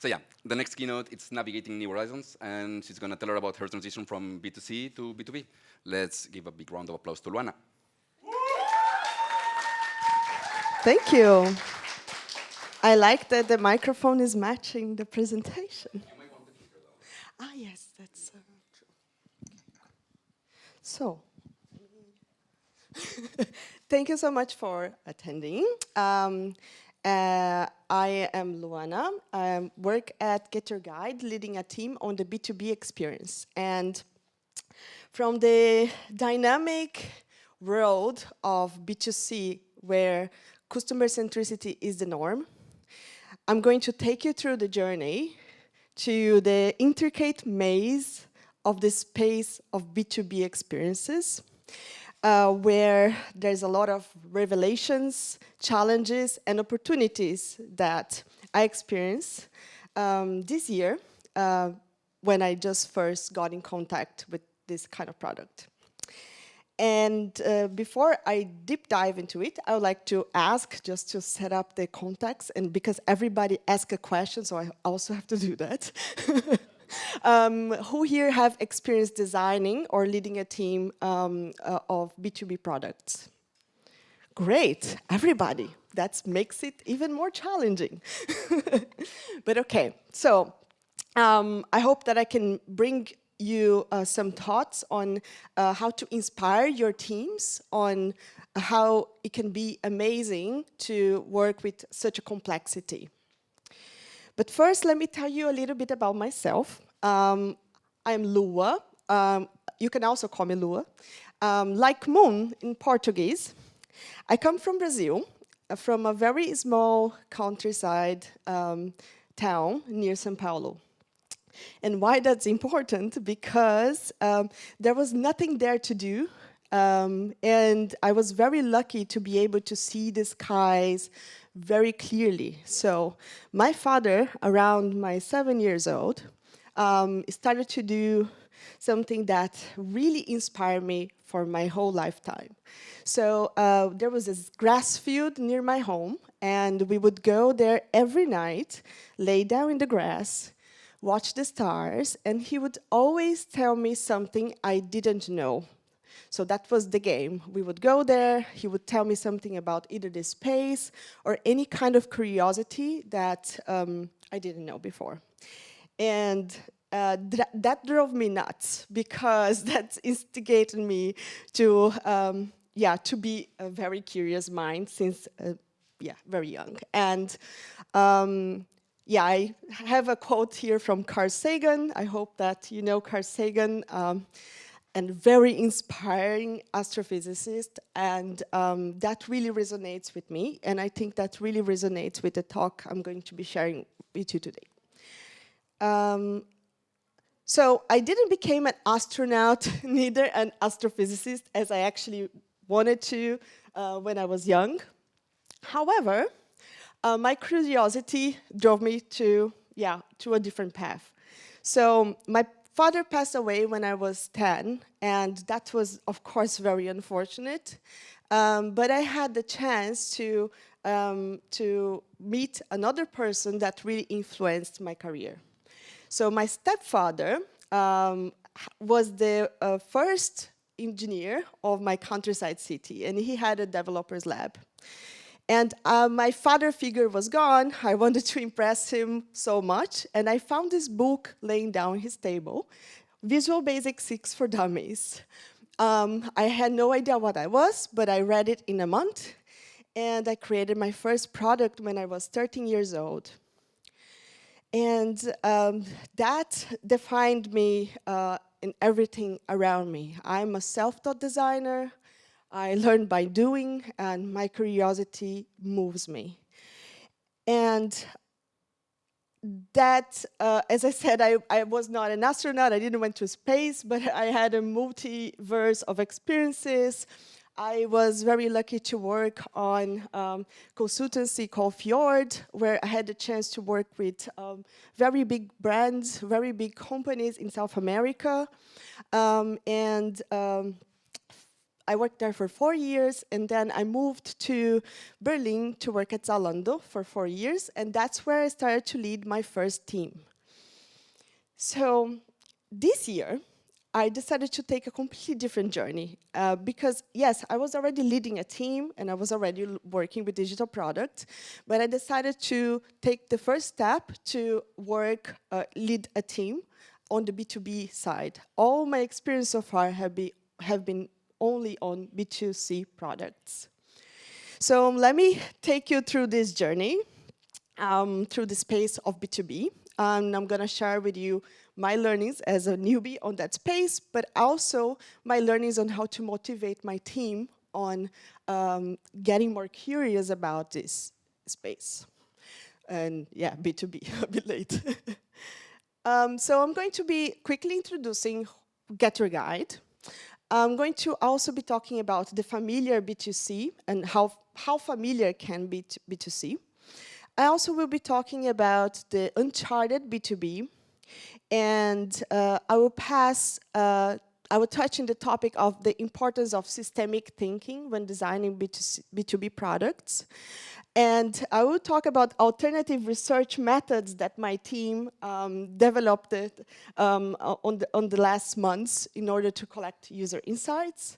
So yeah, the next keynote, it's Navigating New Horizons, and she's going to tell her about her transition from B2C to B2B. Let's give a big round of applause to Luana. Thank you. I like that the microphone is matching the presentation. You might want to keep her though. Ah, yes, that's true. So, thank you so much for attending. I am Luana. I work at GetYourGuide, leading a team on the B2B experience. And from the dynamic world of B2C, where customer centricity is the norm, I'm going to take you through the journey to the intricate maze of the space of B2B experiences, where there's a lot of revelations, challenges, and opportunities that I experienced this year when I just first got in contact with this kind of product. And before I deep dive into it, I would like to ask, just to set up the context, and because everybody asks a question, so I also have to do that. Who here have experience designing or leading a team of B2B products? Great, everybody. That makes it even more challenging. But okay, so I hope that I can bring you some thoughts on how to inspire your teams, on how it can be amazing to work with such a complexity. But first, let me tell you a little bit about myself. I'm Lua. You can also call me Lua. Like moon in Portuguese. I come from Brazil, from a very small countryside town near São Paulo. And why that's important? Because there was nothing there to do. And I was very lucky to be able to see the skies very clearly. So my father, around my 7 years old, started to do something that really inspired me for my whole lifetime. So there was this grass field near my home, and we would go there every night, lay down in the grass, watch the stars, and he would always tell me something I didn't know. So that was the game. We would go there, he would tell me something about either the space or any kind of curiosity that I didn't know before. And that drove me nuts, because that instigated me to, to be a very curious mind since, very young. And I have a quote here from Carl Sagan. I hope that you know Carl Sagan, and very inspiring astrophysicist, and that really resonates with me, and I think that really resonates with the talk I'm going to be sharing with you today. So I didn't become an astronaut, neither an astrophysicist, as I actually wanted to when I was young. However, my curiosity drove me to a different path. So my father passed away when I was 10, and that was, of course, very unfortunate. But I had the chance to meet another person that really influenced my career. So my stepfather was the first engineer of my countryside city, and he had a developer's lab. And my father figure was gone. I wanted to impress him so much, and I found this book laying down his table, Visual Basic 6 for Dummies. I had no idea what I was, but I read it in a month, and I created my first product when I was 13 years old. And that defined me in everything around me. I'm a self-taught designer. I learned by doing, and my curiosity moves me. And that, as I said, I was not an astronaut, I didn't went to space, but I had a multiverse of experiences. I was very lucky to work on consultancy called Fjord, where I had the chance to work with very big brands, very big companies in South America. I worked there for 4 years, and then I moved to Berlin to work at Zalando for 4 years, and that's where I started to lead my first team. So this year, I decided to take a completely different journey because, yes, I was already leading a team and I was already working with digital products, but I decided to take the first step to lead a team on the B2B side. All my experience so far have been only on B2C products. So let me take you through this journey, through the space of B2B. And I'm going to share with you my learnings as a newbie on that space, but also my learnings on how to motivate my team on getting more curious about this space. And yeah, B2B, a bit late. So I'm going to be quickly introducing GetYourGuide. I'm going to also be talking about the familiar B2C and how familiar can be B2C. I also will be talking about the uncharted B2B, and I will touch on the topic of the importance of systemic thinking when designing B2B products. And I will talk about alternative research methods that my team developed on the last months in order to collect user insights.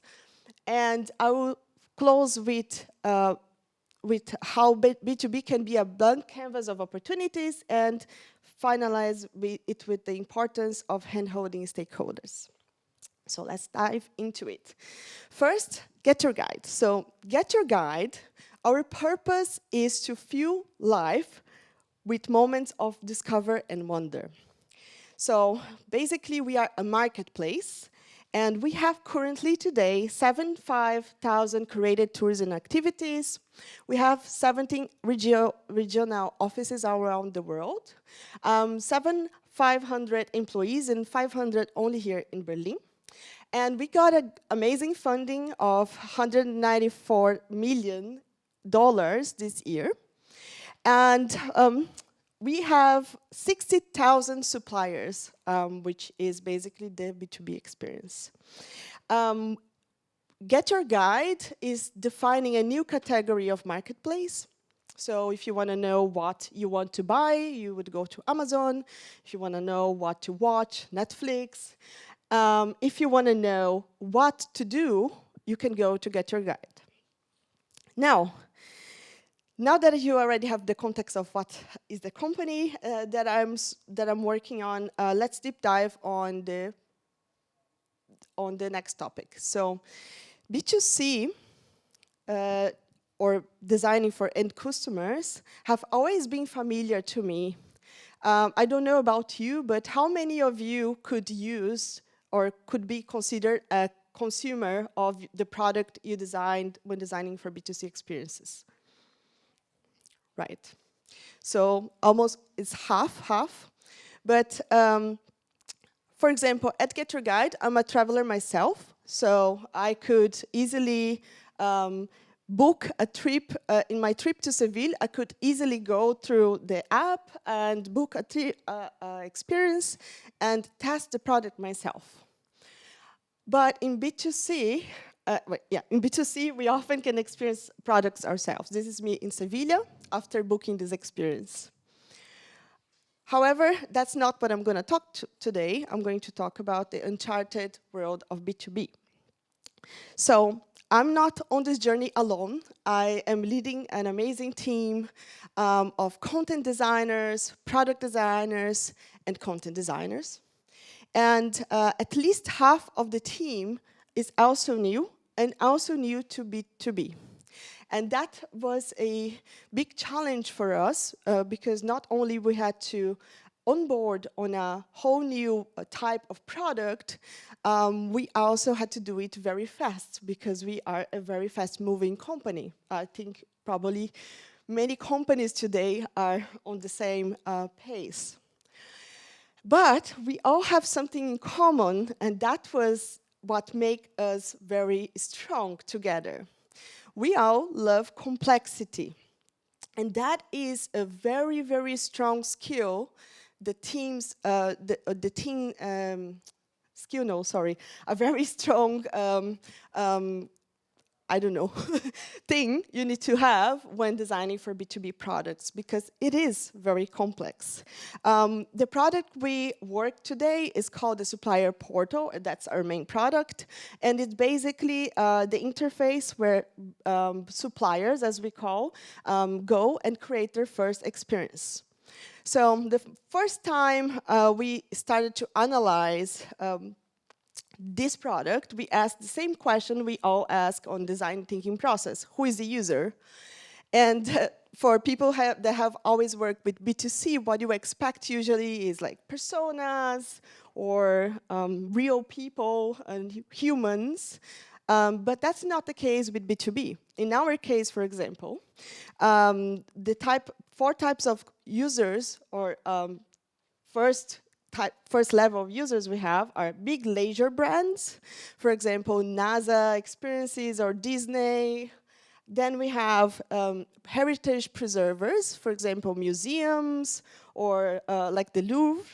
And I will close with how B2B can be a blank canvas of opportunities, and finalize it with the importance of hand-holding stakeholders. So let's dive into it. First, GetYourGuide. So GetYourGuide, our purpose is to fuel life with moments of discover and wonder. So basically, we are a marketplace, and we have currently today 75,000 curated tours and activities. We have 17 regional offices around the world, 500 employees, and 500 only here in Berlin. And we got an amazing funding of $194 million this year. And we have 60,000 suppliers, which is basically the B2B experience. GetYourGuide is defining a new category of marketplace. So if you want to know what you want to buy, you would go to Amazon. If you want to know what to watch, Netflix. If you want to know what to do, you can go to GetYourGuide. Now that you already have the context of what is the company that I'm working on, let's deep dive on the next topic. So B2C, or designing for end customers, have always been familiar to me. I don't know about you, but how many of you could use or could be considered a consumer of the product you designed when designing for B2C experiences? Right. So almost it's half. But for example, at GetYourGuide, I'm a traveler myself, so I could easily book a trip. In my trip to Seville, I could easily go through the app and book a experience and test the product myself. But in B2C, we often can experience products ourselves. This is me in Sevilla after booking this experience. However, that's not what I'm going to talk today. I'm going to talk about the uncharted world of B2B. So I'm not on this journey alone. I am leading an amazing team of content designers, product designers, and content designers. And at least half of the team is also new, and also new to B2B. And that was a big challenge for us, because not only we had to onboard on a whole new type of product, we also had to do it very fast, because we are a very fast-moving company. I think probably many companies today are on the same pace. But we all have something in common, and that was what made us very strong together. We all love complexity, and that is a very, very strong skill. A very strong I don't know, thing you need to have when designing for B2B products, because it is very complex. The product we work today is called the Supplier Portal. That's our main product. And it's basically the interface where suppliers, as we call, go and create their first experience. So the first time we started to analyze this product, we asked the same question we all ask on design thinking process: who is the user? And for people that have always worked with B2C, what you expect usually is like personas or real people and humans. But that's not the case with B2B. In our case, for example, four types of users, or first level of users we have, are big leisure brands, for example, NASA experiences or Disney. Then we have heritage preservers, for example, museums or like the Louvre.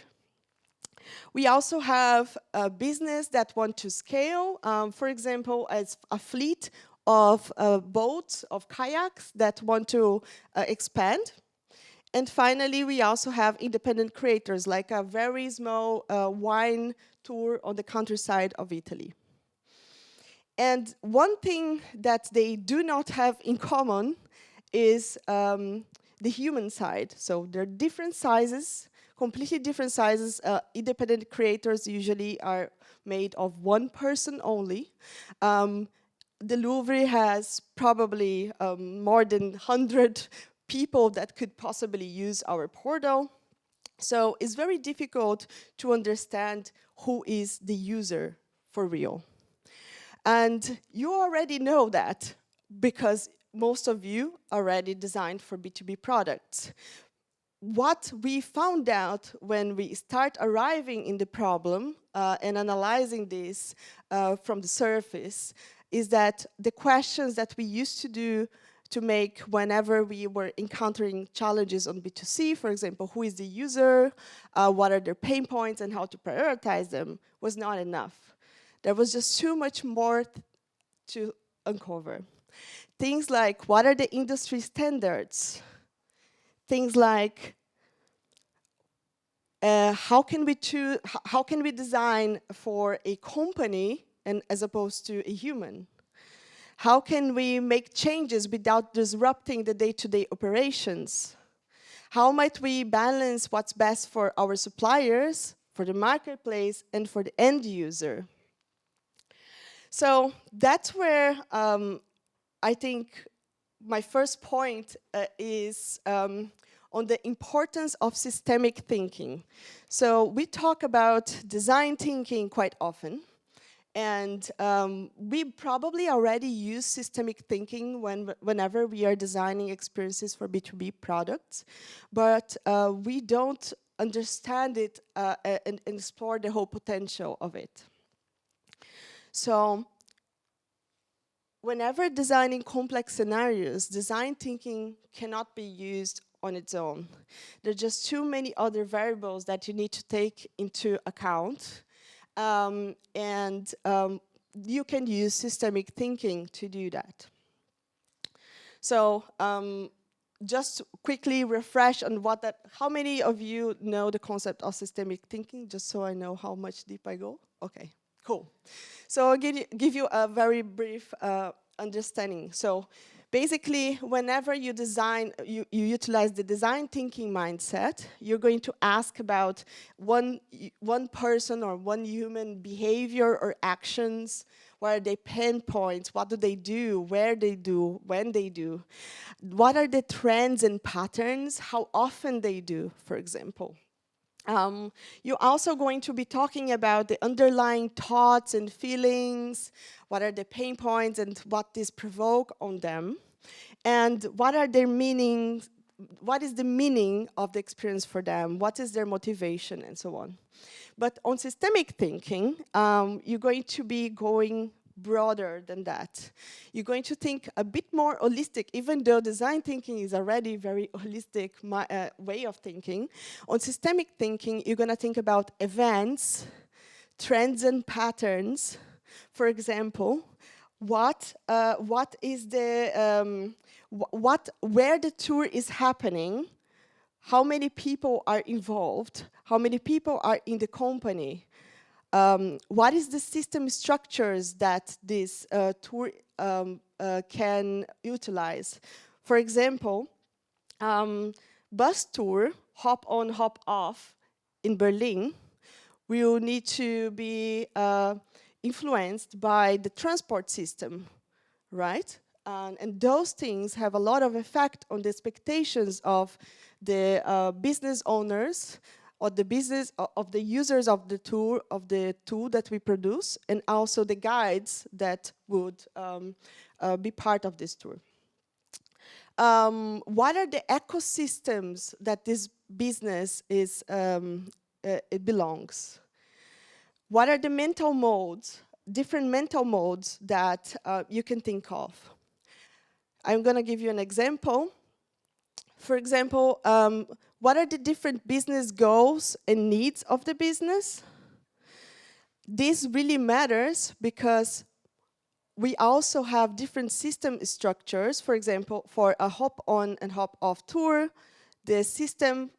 We also have a business that want to scale, for example, as a fleet of boats, of kayaks that want to expand. And finally, we also have independent creators, like a very small wine tour on the countryside of Italy. And one thing that they do not have in common is the human side. So they're different sizes, completely different sizes. Independent creators usually are made of one person only. The Louvre has probably more than 100 people that could possibly use our portal. So it's very difficult to understand who is the user for real. And you already know that because most of you already designed for B2B products. What we found out when we start arriving in the problem and analyzing this from the surface is that the questions that we used to do to make whenever we were encountering challenges on B2C, for example, who is the user, what are their pain points, and how to prioritize them, was not enough. There was just too much more to uncover. Things like, what are the industry standards? Things like, how can we design for a company and as opposed to a human? How can we make changes without disrupting the day-to-day operations? How might we balance what's best for our suppliers, for the marketplace, and for the end user? So that's where I think my first point is on the importance of systemic thinking. So we talk about design thinking quite often. And we probably already use systemic thinking whenever we are designing experiences for B2B products. But we don't understand it and explore the whole potential of it. So whenever designing complex scenarios, design thinking cannot be used on its own. There are just too many other variables that you need to take into account. You can use systemic thinking to do that. So just quickly refresh on how many of you know the concept of systemic thinking, just so I know how much deep I go? Okay, cool. So I'll give you a very brief understanding. So basically, whenever you design, you utilize the design thinking mindset, you're going to ask about one person or one human behavior or actions. What are their pain points? What do they do? Where they do? When they do? What are the trends and patterns? How often they do, for example? You're also going to be talking about the underlying thoughts and feelings, what are the pain points and what this provoke on them, and what are their meanings, what is the meaning of the experience for them, what is their motivation, and so on. But on systemic thinking, you're going to be going broader than that. You're going to think a bit more holistic, even though design thinking is already a very holistic way of thinking. On systemic thinking, you're going to think about events, trends and patterns. For example, what is the where the tour is happening, how many people are involved, how many people are in the company, what is the system structures that this tour can utilize. For example, bus tour, hop on, hop off in Berlin will need to be influenced by the transport system, right? And those things have a lot of effect on the expectations of the business owners, or the business of the users of the tool that we produce, and also the guides that would be part of this tour. What are the ecosystems that this business is it belongs? What are the mental modes, different mental modes that you can think of? I'm going to give you an example. For example, what are the different business goals and needs of the business? This really matters because we also have different system structures. For example, for a hop-on and hop-off tour, the system,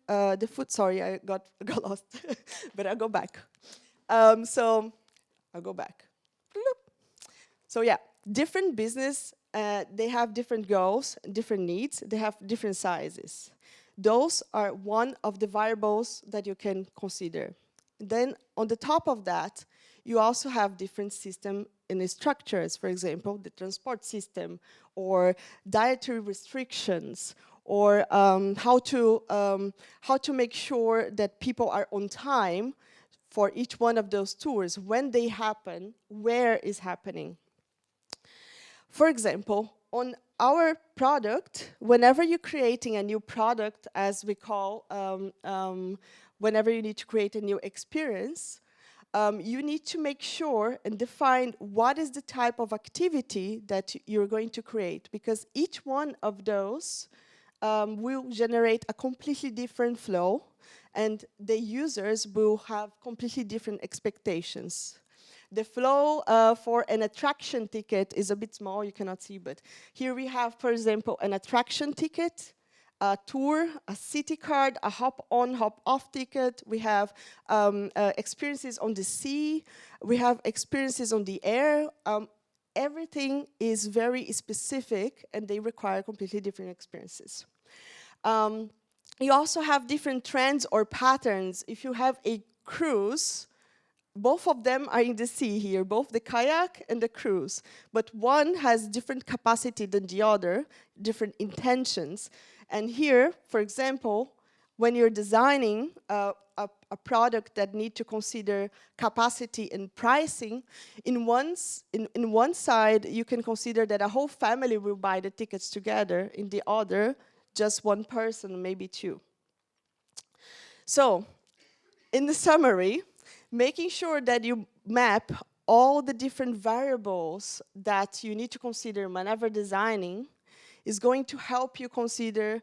sorry, I got lost, but I'll go back. So I'll go back. So yeah, different business, they have different goals, different needs, they have different sizes. Those are one of the variables that you can consider. Then on the top of that, you also have different system and structures, for example, the transport system, or dietary restrictions, or how to make sure that people are on time for each one of those tours, when they happen, where is happening. For example, on our product, whenever you're creating a new product, as we call, whenever you need to create a new experience, you need to make sure and define what is the type of activity that you're going to create, because each one of those will generate a completely different flow, and the users will have completely different expectations. The flow for an attraction ticket is a bit small, you cannot see, but here we have, for example, an attraction ticket, a tour, a city card, a hop-on, hop-off ticket. We have experiences on the sea. We have experiences on the air. Everything is very specific, and they require completely different experiences. You also have different trends or patterns. If you have a cruise, both of them are in the sea here, both the kayak and the cruise. But one has different capacity than the other, different intentions. And here, for example, when you're designing a product that need to consider capacity and pricing, in one side, you can consider that a whole family will buy the tickets together. In the other, just one person, maybe two. So, in the summary, making sure that you map all the different variables that you need to consider whenever designing is going to help you consider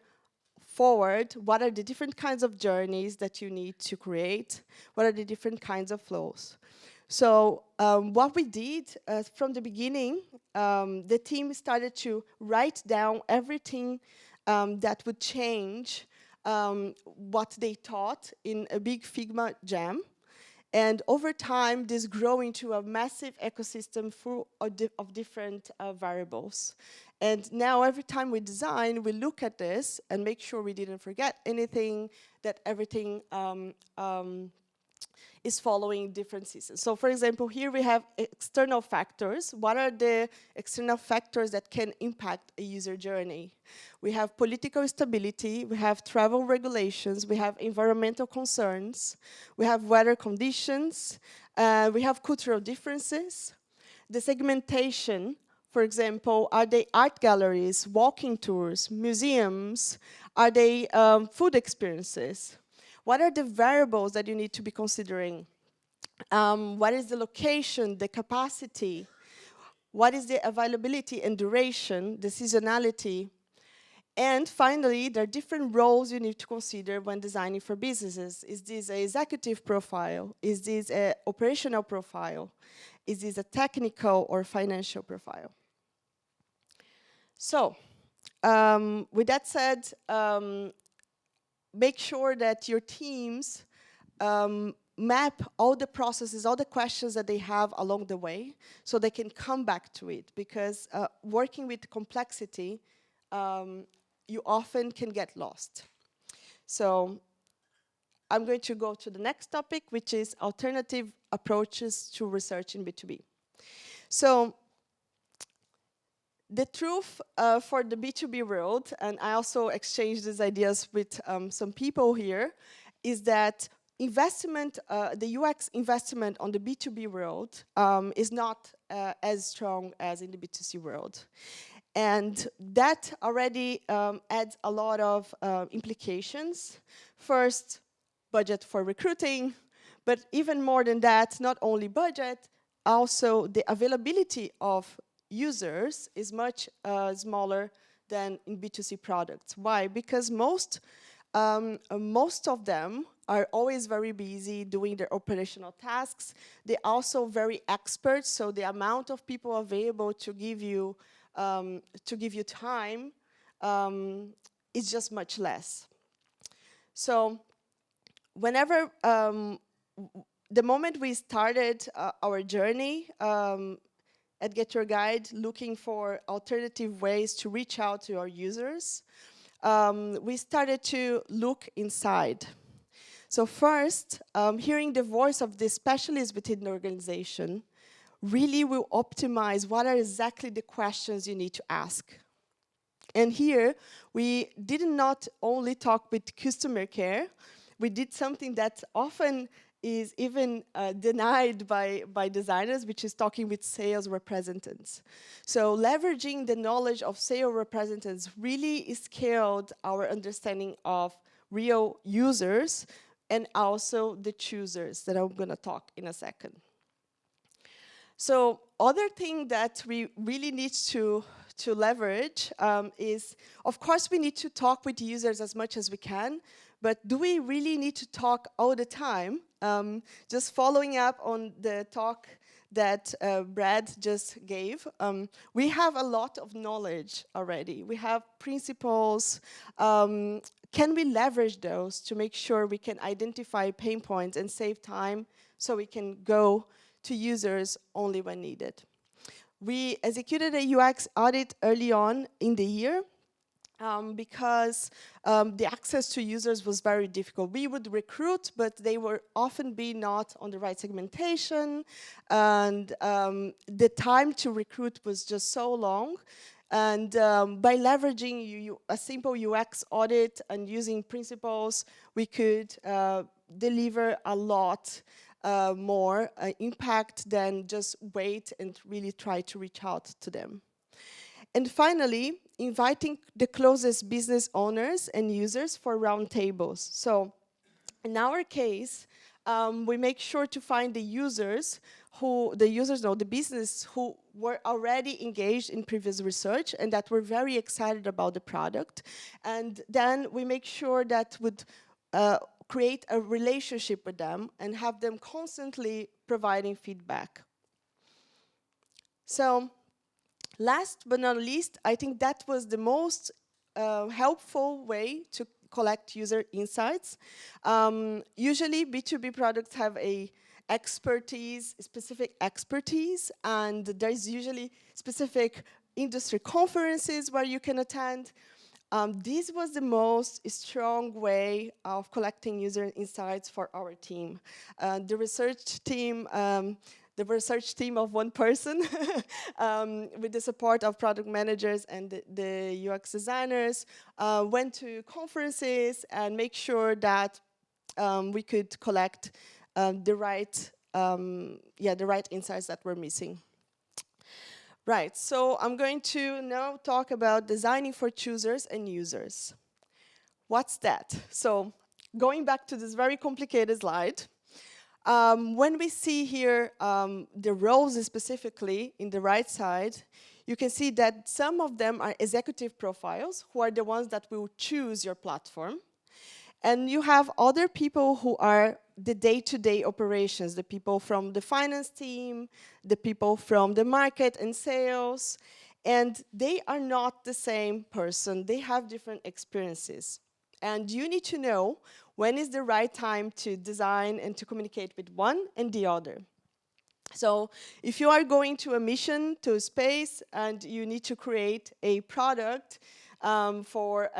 forward what are the different kinds of journeys that you need to create, what are the different kinds of flows. So what we did from the beginning, the team started to write down everything that would change what they taught in a big Figma jam. And over time, this grew into a massive ecosystem full of different variables. And now every time we design, we look at this and make sure we didn't forget anything, that everything is following different systems. So for example, here we have external factors. What are the external factors that can impact a user journey? We have political stability, we have travel regulations, we have environmental concerns, we have weather conditions, we have cultural differences. The segmentation, for example, are they art galleries, walking tours, museums? Are they food experiences? What are the variables that you need to be considering? What is the location, the capacity? What is the availability and duration, the seasonality? And finally, there are different roles you need to consider when designing for businesses. Is this an executive profile? Is this an operational profile? Is this a technical or financial profile? So, with that said, make sure that your teams map all the processes, all the questions that they have along the way, so they can come back to it. Because working with complexity, you often can get lost. So I'm going to go to the next topic, which is alternative approaches to research in B2B. So the truth for the B2B world, and I also exchanged these ideas with some people here, is that investment, the UX investment on the B2B world is not as strong as in the B2C world. And that already adds a lot of implications. First, budget for recruiting, but even more than that, not only budget, also the availability of users is much smaller than in B2C products. Why? Because most of them are always very busy doing their operational tasks. They're also very expert, so the amount of people available to give you time is just much less. So whenever, the moment we started our journey at GetYourGuide, looking for alternative ways to reach out to our users, we started to look inside. So first, hearing the voice of the specialists within the organization really will optimize what are exactly the questions you need to ask. And here, we did not only talk with customer care, we did something that often is even denied by designers, which is talking with sales representatives. So leveraging the knowledge of sales representatives really scaled our understanding of real users and also the choosers that I'm going to talk in a second. So other thing that we really need to leverage is, of course, we need to talk with users as much as we can, but do we really need to talk all the time? Just following up on the talk that Brad just gave, we have a lot of knowledge already. We have principles. Can we leverage those to make sure we can identify pain points and save time so we can go to users only when needed? We executed a UX audit early on in the year because the access to users was very difficult. We would recruit, but they were often be not on the right segmentation, and the time to recruit was just so long. And by leveraging a simple UX audit and using principles, we could deliver a lot more impact than just wait and really try to reach out to them. And finally, inviting the closest business owners and users for roundtables. So in our case, we make sure to find the users the business who were already engaged in previous research and that were very excited about the product. And then we make sure that would create a relationship with them and have them constantly providing feedback. So last but not least, I think that was the most helpful way to collect user insights. Usually B2B products have a specific expertise, and there's usually specific industry conferences where you can attend. This was the most strong way of collecting user insights for our team. The research team of one person with the support of product managers and the UX designers went to conferences and make sure that we could collect the right insights that we're missing. Right, so I'm going to now talk about designing for choosers and users. What's that? So going back to this very complicated slide, when we see here the roles specifically in the right side, you can see that some of them are executive profiles, who are the ones that will choose your platform. And you have other people who are the day-to-day operations, the people from the finance team, the people from the market and sales, and they are not the same person. They have different experiences. And you need to know when is the right time to design and to communicate with one and the other. So if you are going to a mission, to space, and you need to create a product for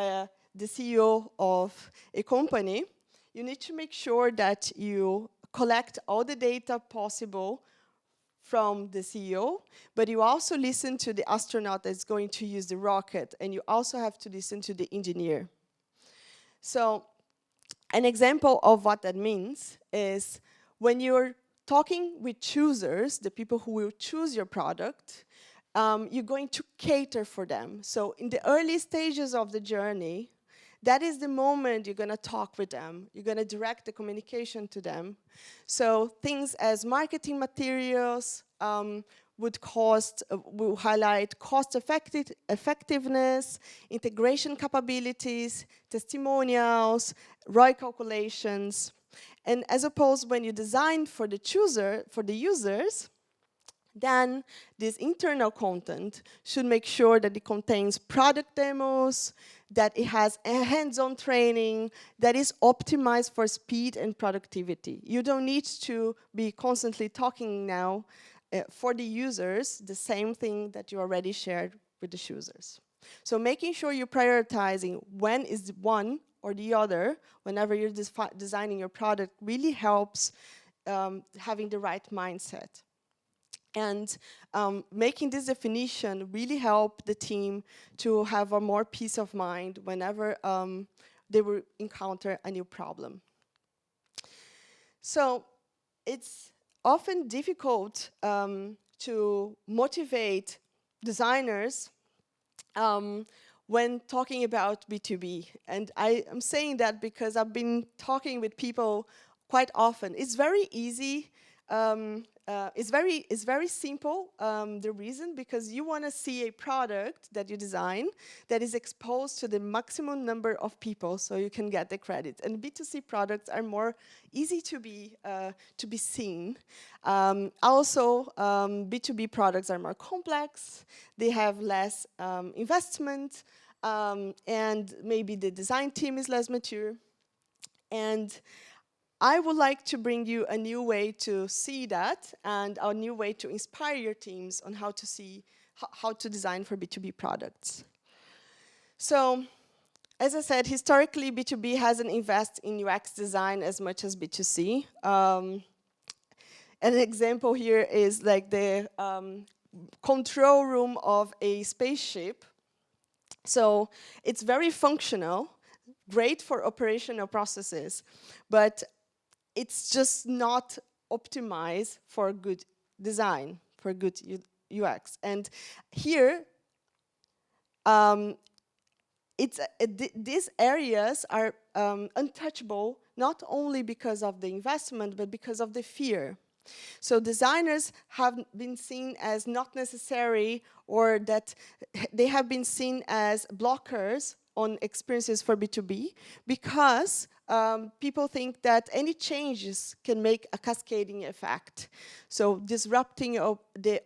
the CEO of a company, you need to make sure that you collect all the data possible from the CEO, but you also listen to the astronaut that's going to use the rocket, and you also have to listen to the engineer. So an example of what that means is when you're talking with choosers, the people who will choose your product, you're going to cater for them. So in the early stages of the journey, that is the moment you're going to talk with them. You're going to direct the communication to them. So things as marketing materials will highlight cost effectiveness, integration capabilities, testimonials, ROI calculations. And as opposed when you design for the users, then this internal content should make sure that it contains product demos, that it has a hands-on training, that is optimized for speed and productivity. You don't need to be constantly talking now for the users, the same thing that you already shared with the users. So making sure you're prioritizing when is one or the other, whenever you're designing your product, really helps having the right mindset. And making this definition really help the team to have a more peace of mind whenever they will encounter a new problem. So it's often difficult to motivate designers when talking about B2B. And I am saying that because I've been talking with people quite often. It's very easy. It's very simple, the reason, because you want to see a product that you design that is exposed to the maximum number of people so you can get the credit. And B2C products are more easy to be seen. Also, B2B products are more complex. They have less investment, and maybe the design team is less mature. And I would like to bring you a new way to see that and a new way to inspire your teams on how to see how to design for B2B products. So, as I said, historically, B2B hasn't invested in UX design as much as B2C. An example here is like the control room of a spaceship. So it's very functional, great for operational processes, but it's just not optimized for good design, for good UX. And here, these areas are untouchable, not only because of the investment, but because of the fear. So designers have been seen as not necessary, or that they have been seen as blockers on experiences for B2B, because people think that any changes can make a cascading effect. So disrupting of the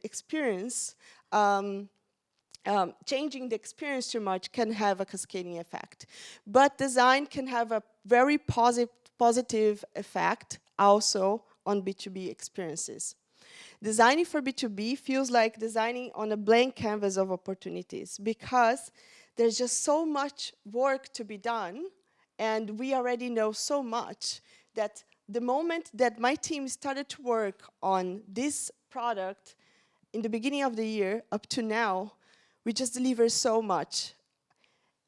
experience, changing the experience too much can have a cascading effect. But design can have a very positive effect also on B2B experiences. Designing for B2B feels like designing on a blank canvas of opportunities, because there's just so much work to be done, and we already know so much that the moment that my team started to work on this product in the beginning of the year up to now, we just delivered so much.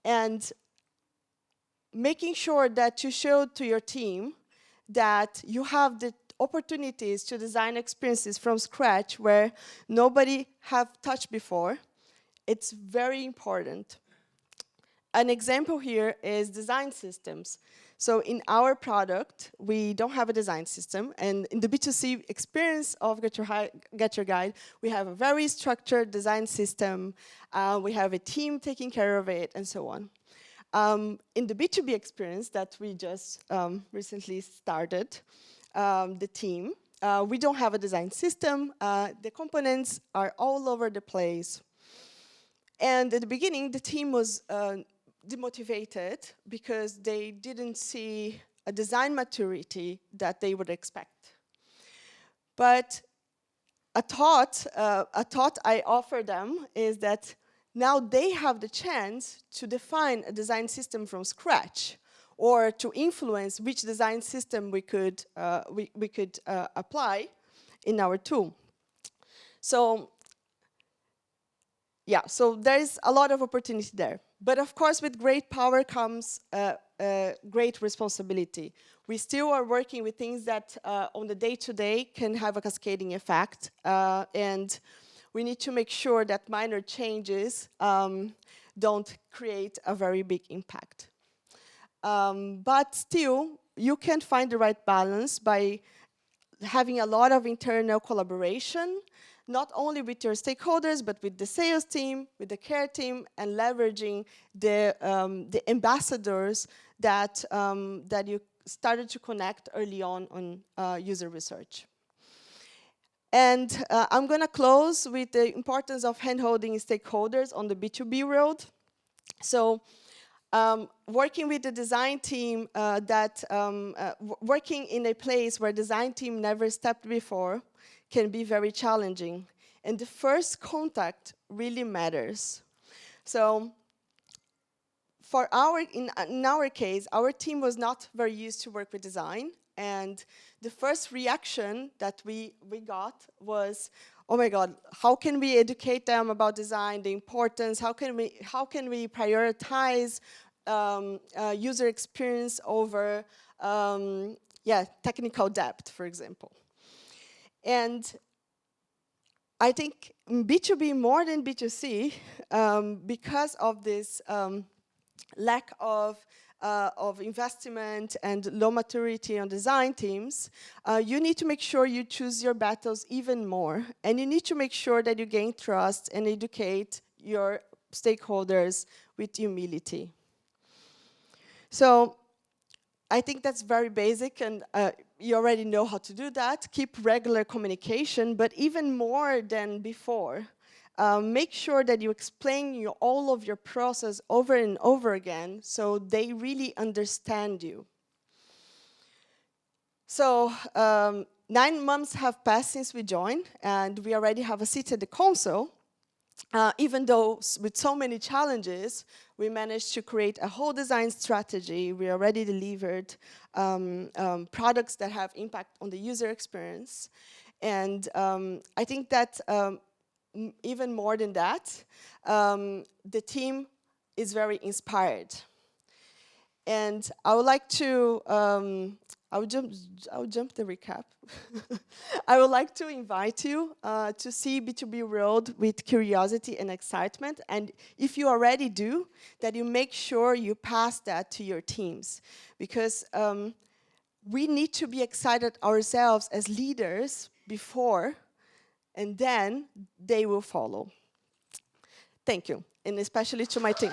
And making sure that you show to your team that you have the opportunities to design experiences from scratch where nobody have touched before, it's very important. An example here is design systems. So in our product, we don't have a design system. And in the B2C experience of GetYourGuide, we have a very structured design system. We have a team taking care of it, and so on. In the B2B experience that we just recently started, the team, we don't have a design system. The components are all over the place. And at the beginning, the team was demotivated because they didn't see a design maturity that they would expect. But a thought I offer them is that now they have the chance to define a design system from scratch, or to influence which design system we could apply in our tool. So yeah, so there's a lot of opportunity there. But of course, with great power comes great responsibility. We still are working with things that on the day-to-day can have a cascading effect, and we need to make sure that minor changes don't create a very big impact. But still, you can find the right balance by having a lot of internal collaboration, not only with your stakeholders, but with the sales team, with the care team, and leveraging the ambassadors that you started to connect early on user research. And I'm going to close with the importance of hand-holding stakeholders on the B2B road. So working with the design team, working in a place where design team never stepped before can be very challenging. And the first contact really matters. So in our case, our team was not very used to work with design. And the first reaction that we got was, oh my God, how can we educate them about design, the importance? How can we prioritize user experience over technical depth, for example? And I think B2B more than B2C, because of this lack of investment and low maturity on design teams, you need to make sure you choose your battles even more. And you need to make sure that you gain trust and educate your stakeholders with humility. So I think that's very basic, and you already know how to do that. Keep regular communication, but even more than before, make sure that you explain all of your process over and over again so they really understand you. So 9 months have passed since we joined, and we already have a seat at the console. Even though with so many challenges, we managed to create a whole design strategy. We already delivered products that have impact on the user experience. And I think that even more than that, the team is very inspired. And I would like to, I'll jump the recap. I would like to invite you to see B2B World with curiosity and excitement. And if you already do, that you make sure you pass that to your teams. Because we need to be excited ourselves as leaders before, and then they will follow. Thank you, and especially to my team.